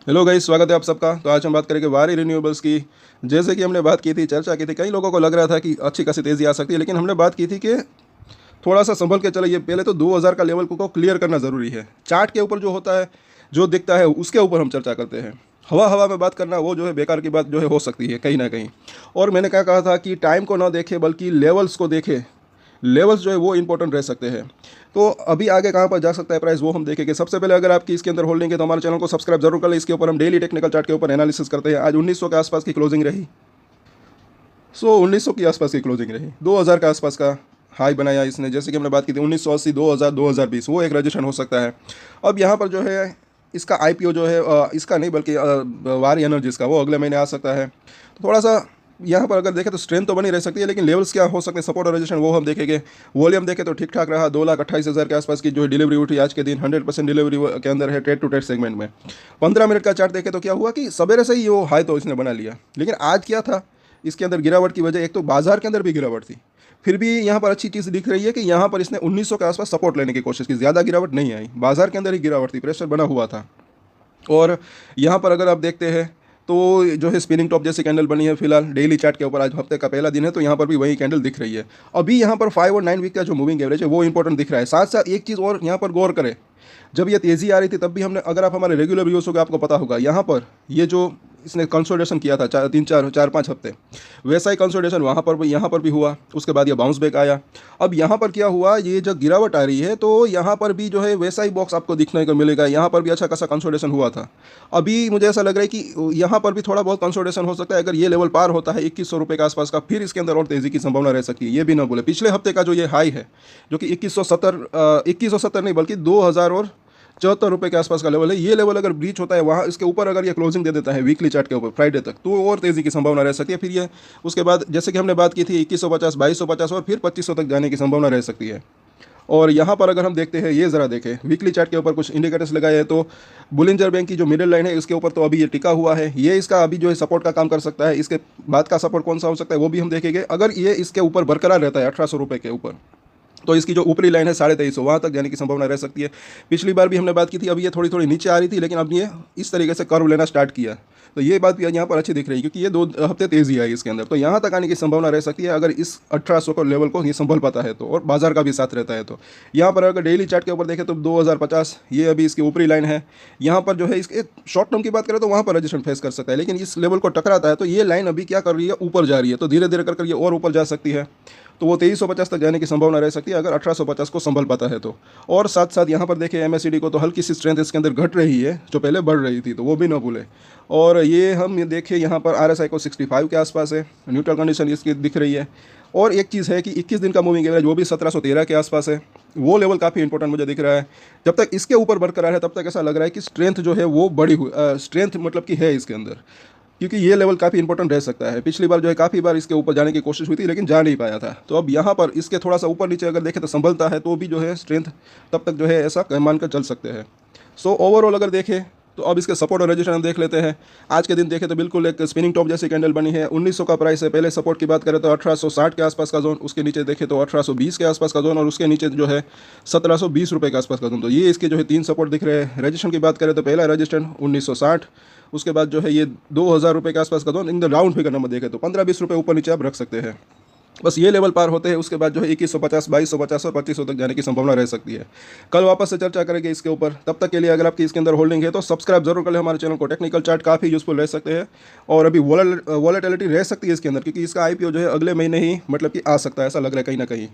Hello guys, स्वागत है आप सबका। तो आज हम बात करेंगे वारी रिन्यूएबल्स की। जैसे कि हमने बात की थी, चर्चा की थी, कई लोगों को लग रहा था कि अच्छी खासी तेज़ी आ सकती है, लेकिन हमने बात की थी कि थोड़ा सा संभल के चलिए। पहले तो 2000 का लेवल को क्लियर करना ज़रूरी है। चार्ट के ऊपर जो होता है, जो दिखता है, उसके ऊपर हम चर्चा करते हैं। हवा हवा में बात करना वो जो है बेकार की बात जो है हो सकती है कहीं ना कहीं। और मैंने क्या कहा था कि टाइम को ना देखे बल्कि लेवल्स को देखे। लेवल्स जो है वो इंपॉर्टेंट रह सकते हैं। तो अभी आगे कहाँ पर जा सकता है प्राइस, वो हम देखेंगे। सबसे पहले अगर आपकी इसके अंदर होल्डिंग है तो हमारे चैनल को सब्सक्राइब जरूर कर लें। इसके ऊपर हम डेली टेक्निकल चार्ट के ऊपर एनालिसिस करते हैं। आज 1900 के आसपास की क्लोजिंग रही। 1900 के आसपास की क्लोजिंग रही। 2000 के आसपास का हाई बनाया इसने। जैसे कि हमने बात की थी 1980, 2000, 2020 वो एक रजिस्ट्रेशन हो सकता है। अब यहाँ पर जो है इसका आईपीओ जो है इसका नहीं बल्कि वारी एनर्जीज का, वो अगले महीने आ सकता है। तो थोड़ा सा यहाँ पर अगर देखें तो स्ट्रेंथ तो बनी रह सकती है, लेकिन लेवल्स क्या हो सकते हैं, सपोर्ट और रेजिस्टेंस, वो हम देखेंगे। वॉल्यूम देखें तो ठीक ठाक रहा। 2,28,000 के आसपास की जो है डिलीवरी उठी आज के दिन। 100% डिलीवरी के अंदर है ट्रेड टू ट्रेड सेगमेंट में। 15 मिनट का चार्ट देखें तो क्या हुआ कि सवेरे से ही वो हाई तो इसने बना लिया, लेकिन आज क्या था इसके अंदर गिरावट की वजह, एक तो बाजार के अंदर भी गिरावट थी। फिर भी यहाँ पर अच्छी चीज़ दिख रही है कि यहाँ पर इसने 1900 के आसपास सपोर्ट लेने की कोशिश की। ज़्यादा गिरावट नहीं आई, बाजार के अंदर ही गिरावट थी, प्रेशर बना हुआ था। और यहाँ पर अगर आप देखते हैं तो जो है स्पिनिंग टॉप जैसी कैंडल बनी है फिलहाल डेली चार्ट के ऊपर। आज हफ्ते का पहला दिन है तो यहाँ पर भी वही कैंडल दिख रही है। अभी यहाँ पर 5 और 9 वीक का जो मूविंग एवरेज है वो इंपॉर्टेंट दिख रहा है। साथ साथ एक चीज़ और यहाँ पर गौर करें, जब ये तेज़ी आ रही थी तब भी हमने, अगर आप हमारे रेगुलर व्यूअर्स हो गए आपको पता होगा, यहाँ पर ये जो इसने कंसोलिडेशन किया था 4-5 हफ्ते, वैसा ही कंसोलिडेशन वहाँ पर भी यहाँ पर भी हुआ। उसके बाद ये बाउंस बैक आया। अब यहाँ पर क्या हुआ, ये जब गिरावट आ रही है तो यहाँ पर भी जो है वैसा ही बॉक्स आपको दिखने को मिलेगा। यहाँ पर भी अच्छा खासा कंसोलिडेशन हुआ था। अभी मुझे ऐसा लग रहा है कि यहाँ पर भी थोड़ा बहुत कंसोलिडेशन हो सकता है। अगर ये लेवल पार होता है 2100 रुपये के आसपास का, फिर इसके अंदर और तेज़ी की संभावना रह सकती है। ये भी ना भूले पिछले हफ्ते का जो ये हाई है, जो कि 2170 नहीं बल्कि 2074 रुपये के आसपास का लेवल है। ये लेवल अगर ब्रीच होता है वहाँ, इसके ऊपर अगर ये क्लोजिंग दे देता है वीकली चार्ट के ऊपर फ्राइडे तक, तो और तेज़ी की संभावना रह सकती है। फिर ये उसके बाद जैसे कि हमने बात की थी 2150, 2250 और फिर 2500 तक जाने की संभावना रह सकती है। और यहाँ पर अगर हम देखते हैं, ये ज़रा देखें वीकली चार्ट के ऊपर कुछ इंडिकेटर्स लगाए हैं तो बुलिंजर बैंक की जो मिडिल लाइन है इसके ऊपर तो अभी ये टिका हुआ है। ये इसका अभी जो है सपोर्ट का काम कर सकता है। इसके बाद का सपोर्ट कौन सा हो सकता है वो भी हम देखेंगे। अगर ये इसके ऊपर बरकरार रहता है 1800 रुपये के ऊपर, तो इसकी जो ऊपरी लाइन है 2350, वहाँ तक जाने की संभावना रह सकती है। पिछली बार भी हमने बात की थी, अभी ये थोड़ी थोड़ी नीचे आ रही थी, लेकिन अब ये इस तरीके से कर्व लेना स्टार्ट किया। तो ये बात भी यहाँ पर अच्छी दिख रही है क्योंकि ये 2 हफ्ते तेज़ी आई इसके अंदर। तो यहाँ तक आने की संभावना रह सकती है अगर इस 1800 को लेवल को ये संभल पाता है तो, और बाजार का भी साथ रहता है तो। यहाँ पर अगर डेली चार्ट के ऊपर देखें तो 2050 ये अभी इसकी ऊपरी लाइन है। यहाँ पर जो है इसके शॉर्ट टर्म की बात करें तो वहाँ पर रजिस्ट्रेशन फेस कर सकता है, लेकिन इस लेवल को टकराता है तो ये लाइन अभी क्या कर रही है, ऊपर जा रही है। तो धीरे धीरे कर ये और ऊपर जा सकती है। तो वो 2350 तक जाने की संभावना रह सकती है अगर 1850 को संभल पाता है तो। और साथ साथ यहाँ पर देखें एमएससीडी को तो हल्की सी स्ट्रेंथ इसके अंदर घट रही है, जो पहले बढ़ रही थी, तो वो भी ना भूले। और ये हम देखें यहाँ पर आरएसआई को 65 के आसपास है, न्यूट्रल कंडीशन इसकी दिख रही है। और एक चीज़ है कि 21 दिन का मूविंग एवरेज वो भी 1713 के आसपास है। वो लेवल काफ़ी इंपॉर्टेंट मुझे दिख रहा है। जब तक इसके ऊपर बरकरार है तब तक ऐसा लग रहा है कि स्ट्रेंथ जो है वो बड़ी हुई, स्ट्रेंथ मतलब कि है इसके अंदर, क्योंकि ये लेवल काफ़ी इंपॉर्टेंट रह सकता है। पिछली बार जो है काफ़ी बार इसके ऊपर जाने की कोशिश हुई थी लेकिन जा नहीं पाया था। तो अब यहाँ पर इसके थोड़ा सा ऊपर नीचे अगर देखें तो संभलता है तो भी जो है स्ट्रेंथ तब तक जो है ऐसा मानकर चल सकते हैं। सो ओवरऑल अगर देखें तो अब इसके सपोर्ट और रेजिस्टेंस देख लेते हैं। आज के दिन देखें तो बिल्कुल एक स्पिनिंग टॉप जैसी कैंडल बनी है। 1900 का प्राइस है। पहले सपोर्ट की बात करें तो 1860 के आसपास का जोन, उसके नीचे देखें तो 1820 के आसपास का जोन, और उसके नीचे जो है 1720 रुपये के आसपास का जोन। तो ये इसके जो है 3 सपोर्ट दिख रहे हैं। रजिस्ट्रेशन की बात करें तो पहला रजिस्ट्रेशन 1960, उसके बाद जो है ये 2000 रुपये के आसपास का zone. In the round figure number देखें तो 15-20 रुपये ऊपर नीचे आप रख सकते हैं। बस ये लेवल पार होते हैं उसके बाद जो है 2150, 2250 और 2500 तक जाने की संभावना रह सकती है। कल वापस से चर्चा करेंगे इसके ऊपर। तब तक के लिए अगर आपकी इसके अंदर होल्डिंग है तो सब्सक्राइब जरूर कर लें हमारे चैनल को। टेक्निकल चार्ट काफ़ी यूजफुल रह सकते हैं और अभी वॉलेटिलिटी रह सकती है इसके अंदर, क्योंकि इसका आईपीओ जो है अगले महीने ही मतलब कि आ सकता है, ऐसा लग रहा है कहीं ना कहीं।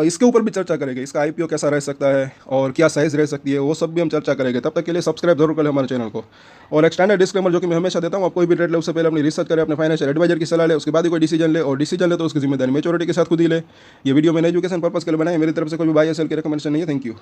इसके ऊपर भी चर्चा करेंगे, इसका आईपीओ कैसा रह सकता है और क्या साइज़ रह सकती है, वो सब भी हम चर्चा करेंगे। तब तक के लिए सब्सक्राइब जरूर करें हमारे चैनल को। और एक स्टैंडर्ड डिस्क्लेमर जो कि मैं हमेशा देता हूँ, आप कोई भी ट्रेड ले उससे पहले अपनी रिसर्च करें, अपने फाइनेंशियल एडवाइजर की सलाह ले, उसके बाद ही कोई डिसीजन ले, और डिसीजन ले तो उसकी जिम्मेदारी मेच्योरिटी के साथ खुद ही ले। ये वीडियो मैंने एजुकेशन पर्पस के लिए बनाई, मेरी तरफ से कोई भी बाय या सेल की रिकमेंडेशन नहीं है। Thank you.